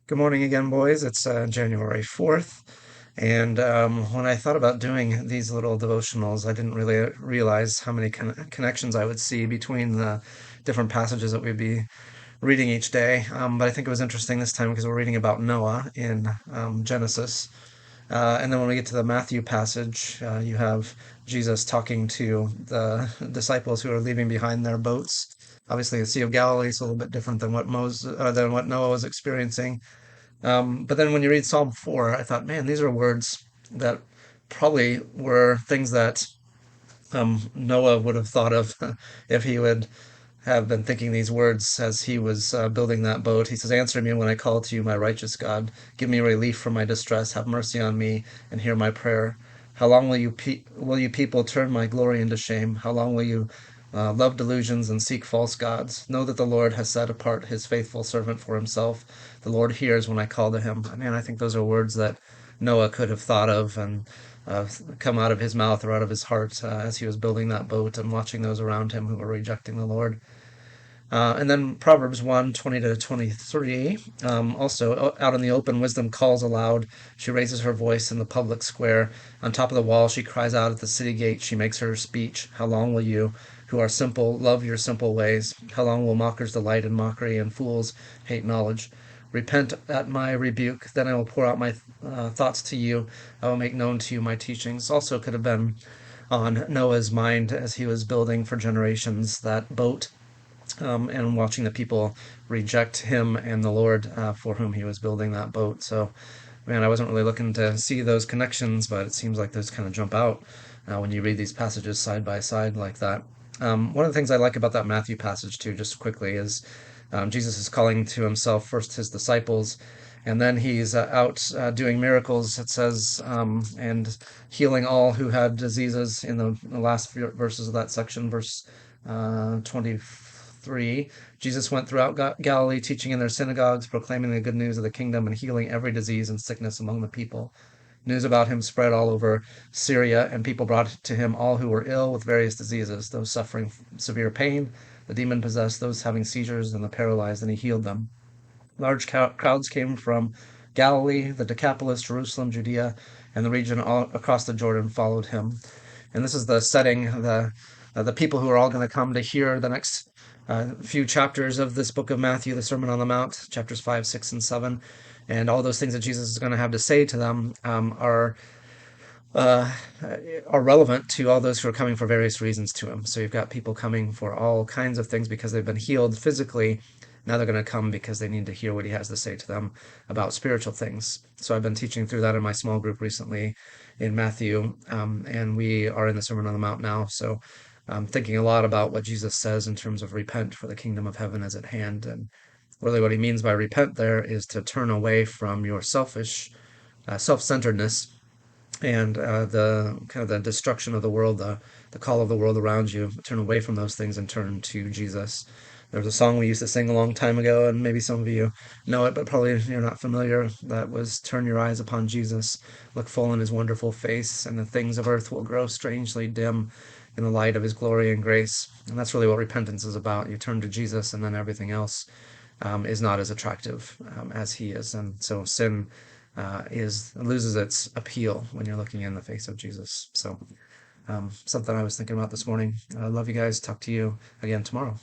Good morning again, boys. It's January 4th. And when I thought about doing these little devotionals, I didn't really realize how many connections I would see between the different passages that we'd be reading each day. But I think it was interesting this time because we're reading about Noah in Genesis. And then when we get to the Matthew passage, you have Jesus talking to the disciples who are leaving behind their boats. Obviously, the Sea of Galilee is a little bit different than than what Noah was experiencing. But then when you read Psalm 4, I thought, man, these are words that probably were things that Noah would have thought of if he would have been thinking these words as he was building that boat. He says, "Answer me when I call to you, my righteous God. Give me relief from my distress. Have mercy on me and hear my prayer. How long will you people turn my glory into shame? How long will you love delusions and seek false gods? Know that the Lord has set apart his faithful servant for himself. The Lord hears when I call to him." Man, I think those are words that Noah could have thought of and uh, come out of his mouth or out of his heart as he was building that boat and watching those around him who were rejecting the Lord. And then Proverbs 1:20 to 23. Also, out in the open, wisdom calls aloud. She raises her voice in the public square. On top of the wall, she cries out at the city gate. She makes her speech. How long will you, who are simple, love your simple ways? How long will mockers delight in mockery and fools hate knowledge? Repent at my rebuke, then I will pour out my thoughts to you. I will make known to you my teachings. Also, could have been on Noah's mind as he was building for generations that boat and watching the people reject him and the Lord for whom he was building that boat. So, man, I wasn't really looking to see those connections, but it seems like those kind of jump out when you read these passages side by side like that. One of the things I like about that Matthew passage, too, just quickly, is Jesus is calling to himself first his disciples, and then he's out doing miracles, it says, and healing all who had diseases in the last verses of that section, verse 23. Jesus went throughout Galilee, teaching in their synagogues, proclaiming the good news of the kingdom, and healing every disease and sickness among the people. News about him spread all over Syria, and people brought to him all who were ill with various diseases, those suffering severe pain, the demon possessed, those having seizures, and the paralyzed, and he healed them. Large crowds came from Galilee, the Decapolis, Jerusalem, Judea, and the region all across the Jordan followed him. And this is the setting, the people who are all going to come to hear the next few chapters of this book of Matthew, the Sermon on the Mount, chapters 5, 6, and 7. And all those things that Jesus is going to have to say to them uh, are relevant to all those who are coming for various reasons to him. So you've got people coming for all kinds of things because they've been healed physically. Now they're going to come because they need to hear what he has to say to them about spiritual things. So I've been teaching through that in my small group recently in Matthew, and we are in the Sermon on the Mount now. So I'm thinking a lot about what Jesus says in terms of repent, for the kingdom of heaven is at hand. And really, what he means by repent there is to turn away from your selfish, self-centeredness and the kind of the destruction of the world, the call of the world around you. Turn away from those things and turn to Jesus. There was a song we used to sing a long time ago, and maybe some of you know it, but probably you're not familiar. That was "Turn your eyes upon Jesus, look full in his wonderful face, and the things of earth will grow strangely dim in the light of his glory and grace." And that's really what repentance is about. You turn to Jesus, and then everything else is not as attractive as he is. And so sin is loses its appeal when you're looking in the face of Jesus. So something I was thinking about this morning. I love you guys. Talk to you again tomorrow.